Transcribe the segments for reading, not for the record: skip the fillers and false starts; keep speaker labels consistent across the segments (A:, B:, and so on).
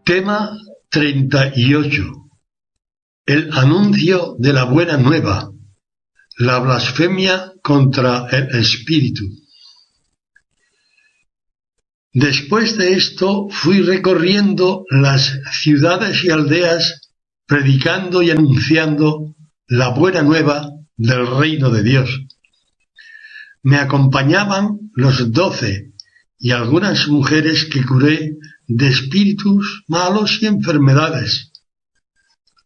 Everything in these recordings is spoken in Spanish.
A: Tema 38. El anuncio de la buena nueva. La blasfemia contra el Espíritu. Después de esto fui recorriendo las ciudades y aldeas, predicando y anunciando la buena nueva del reino de Dios. Me acompañaban los 12 y algunas mujeres que curé de espíritus malos y enfermedades.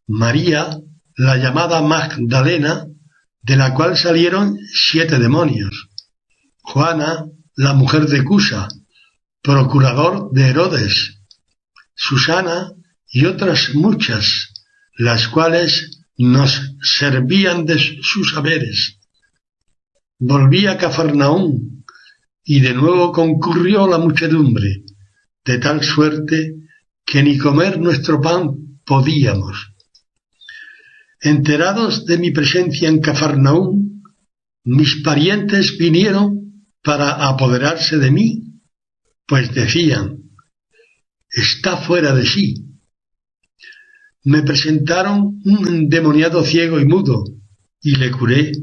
A: María, la llamada Magdalena, de la cual salieron 7 demonios. Juana, la mujer de Cusa, procurador de Herodes. Susana y otras muchas, las cuales nos servían de sus haberes. Volví a Cafarnaúm, y de nuevo concurrió la muchedumbre, de tal suerte que ni comer nuestro pan podíamos. Enterados de mi presencia en Cafarnaúm, mis parientes vinieron para apoderarse de mí, pues decían: está fuera de sí. Me presentaron un endemoniado ciego y mudo, y le curé,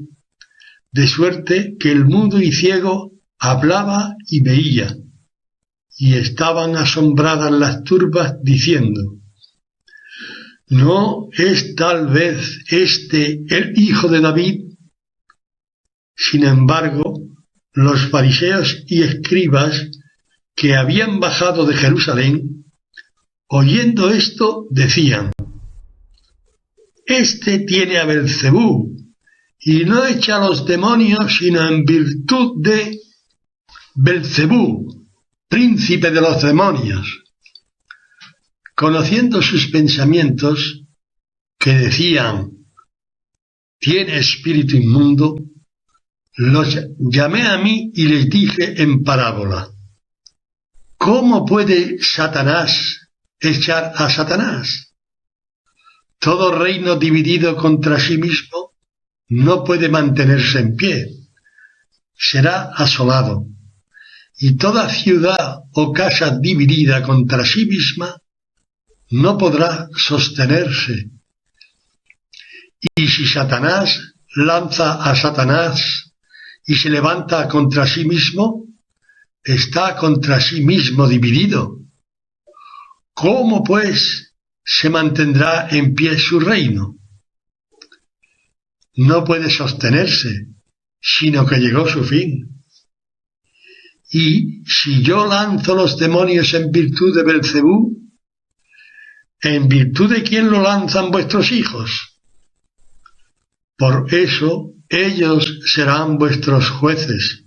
A: de suerte que el mudo y ciego hablaba y veía, y estaban asombradas las turbas diciendo: ¿no es tal vez este el hijo de David? Sin embargo, los fariseos y escribas que habían bajado de Jerusalén, oyendo esto, decían: este tiene a Belcebú, y no echa a los demonios sino en virtud de Belcebú, príncipe de los demonios. Conociendo sus pensamientos, que decían: tiene espíritu inmundo, los llamé a mí y les dije en parábola: ¿cómo puede Satanás echar a Satanás? Todo reino dividido contra sí mismo no puede mantenerse en pie, será asolado, y toda ciudad o casa dividida contra sí misma no podrá sostenerse. Y si Satanás lanza a Satanás y se levanta contra sí mismo, está contra sí mismo dividido. ¿Cómo, pues, se mantendrá en pie su reino? No puede sostenerse, sino que llegó su fin. Y si yo lanzo los demonios en virtud de Belcebú, ¿en virtud de quién lo lanzan vuestros hijos? Por eso ellos serán vuestros jueces.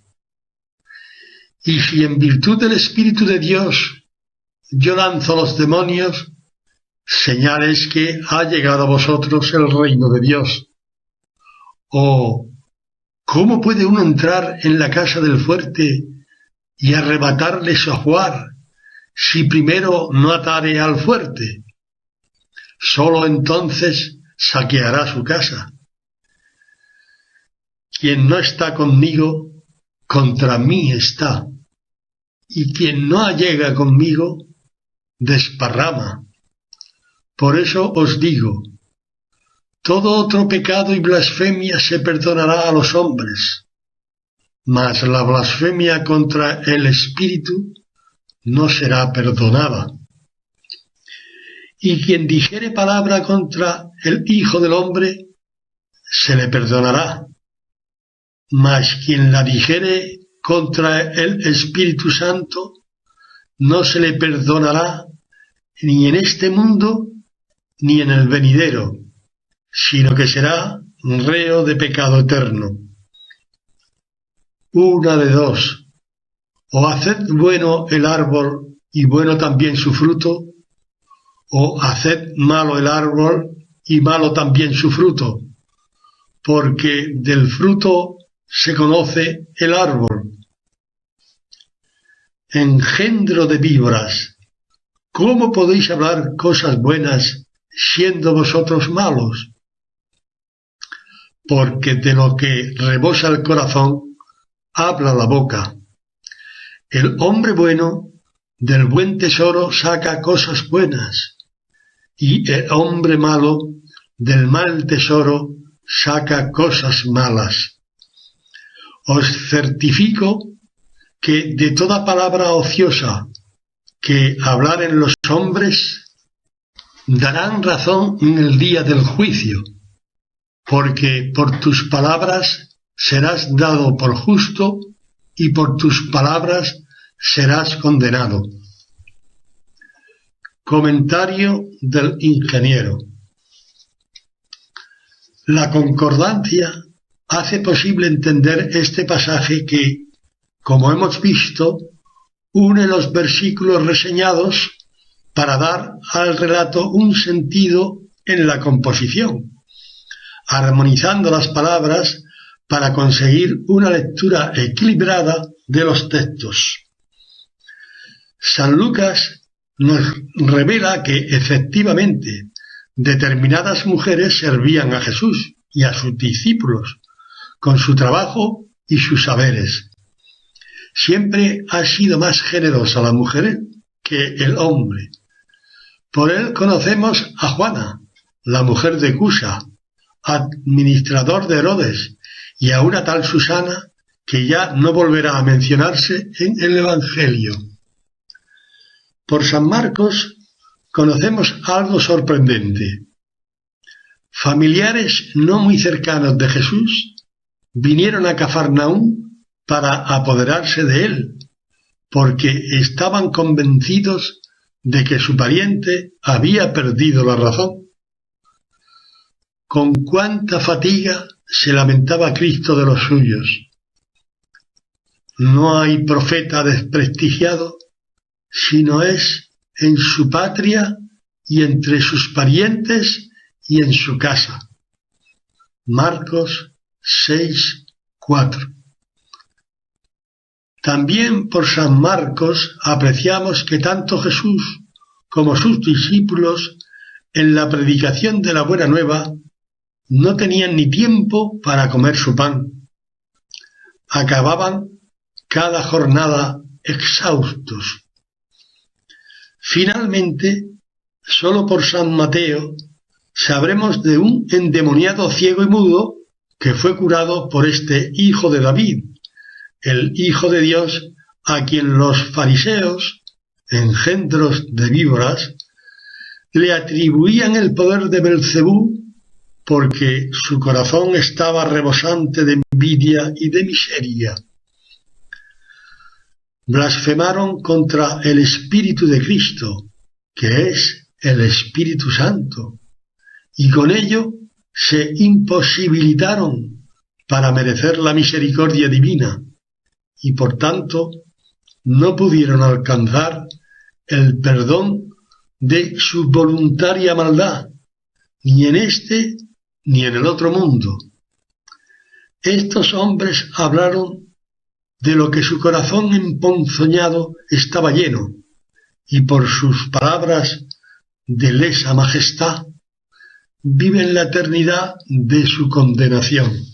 A: Y si en virtud del Espíritu de Dios yo lanzo los demonios, señal es que ha llegado a vosotros el reino de Dios. ¿O cómo puede uno entrar en la casa del fuerte y arrebatarle su ajuar si primero no atare al fuerte? Sólo entonces saqueará su casa. Quien no está conmigo, contra mí está, y quien no allega conmigo, desparrama. Por eso os digo: todo otro pecado y blasfemia se perdonará a los hombres, mas la blasfemia contra el Espíritu no será perdonada. Y quien dijere palabra contra el Hijo del Hombre, se le perdonará, mas quien la dijere contra el Espíritu Santo, no se le perdonará ni en este mundo ni en el venidero, sino que será reo de pecado eterno. Una de dos: o haced bueno el árbol y bueno también su fruto, o haced malo el árbol y malo también su fruto, porque del fruto se conoce el árbol. Engendro de víboras, ¿cómo podéis hablar cosas buenas siendo vosotros malos? Porque de lo que rebosa el corazón habla la boca. El hombre bueno del buen tesoro saca cosas buenas, y el hombre malo del mal tesoro saca cosas malas. Os certifico que de toda palabra ociosa que hablaren los hombres, darán razón en el día del juicio, porque por tus palabras serás dado por justo y por tus palabras serás condenado. Comentario del ingeniero. La concordancia hace posible entender este pasaje que, como hemos visto, une los versículos reseñados para dar al relato un sentido en la composición, armonizando las palabras para conseguir una lectura equilibrada de los textos. San Lucas nos revela que efectivamente determinadas mujeres servían a Jesús y a sus discípulos con su trabajo y sus saberes. Siempre ha sido más generosa la mujer que el hombre. Por él conocemos a Juana, la mujer de Cusa, administrador de Herodes, y a una tal Susana que ya no volverá a mencionarse en el Evangelio. Por San Marcos conocemos algo sorprendente. Familiares no muy cercanos de Jesús vinieron a Cafarnaúm para apoderarse de él, porque estaban convencidos de que su pariente había perdido la razón. Con cuánta fatiga se lamentaba Cristo de los suyos. No hay profeta desprestigiado, sino es en su patria y entre sus parientes y en su casa. Marcos 6:4. También por San Marcos apreciamos que tanto Jesús como sus discípulos en la predicación de la Buena Nueva no tenían ni tiempo para comer su pan. Acababan cada jornada exhaustos. Finalmente, solo por San Mateo sabremos de un endemoniado ciego y mudo que fue curado por este hijo de David, el Hijo de Dios, a quien los fariseos, engendros de víboras, le atribuían el poder de Belcebú porque su corazón estaba rebosante de envidia y de miseria. Blasfemaron contra el Espíritu de Cristo, que es el Espíritu Santo, y con ello se imposibilitaron para merecer la misericordia divina, y por tanto no pudieron alcanzar el perdón de su voluntaria maldad, ni en este ni en el otro mundo. Estos hombres hablaron de lo que su corazón emponzoñado estaba lleno, y por sus palabras de lesa majestad viven la eternidad de su condenación.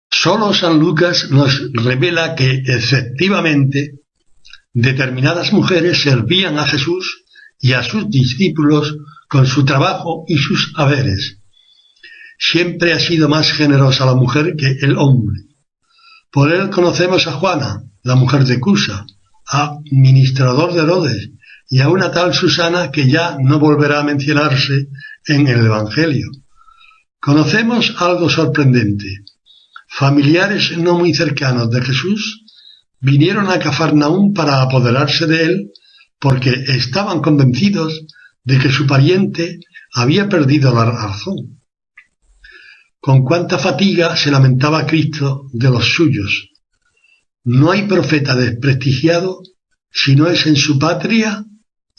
A: Solo San Lucas nos revela que efectivamente determinadas mujeres servían a Jesús y a sus discípulos con su trabajo y sus haberes. Siempre ha sido más generosa la mujer que el hombre. Por él conocemos a Juana, la mujer de Cusa, administrador de Herodes, y a una tal Susana que ya no volverá a mencionarse en el Evangelio. Conocemos algo sorprendente. Familiares no muy cercanos de Jesús vinieron a Cafarnaúm para apoderarse de él porque estaban convencidos de que su pariente había perdido la razón. Con cuánta fatiga se lamentaba Cristo de los suyos. No hay profeta desprestigiado, sino es en su patria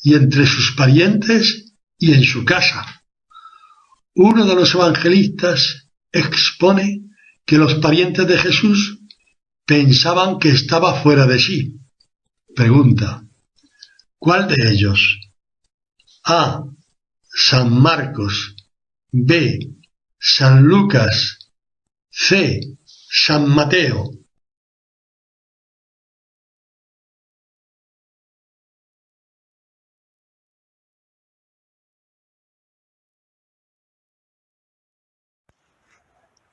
A: y entre sus parientes y en su casa. Uno de los evangelistas expone que los parientes de Jesús pensaban que estaba fuera de sí. Pregunta: ¿cuál de ellos? A. San Marcos. B. San Lucas. C. San Mateo.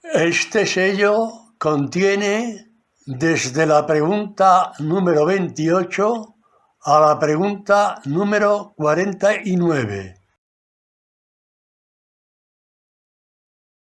A: Este sello contiene desde la pregunta número 28 a la pregunta número 49.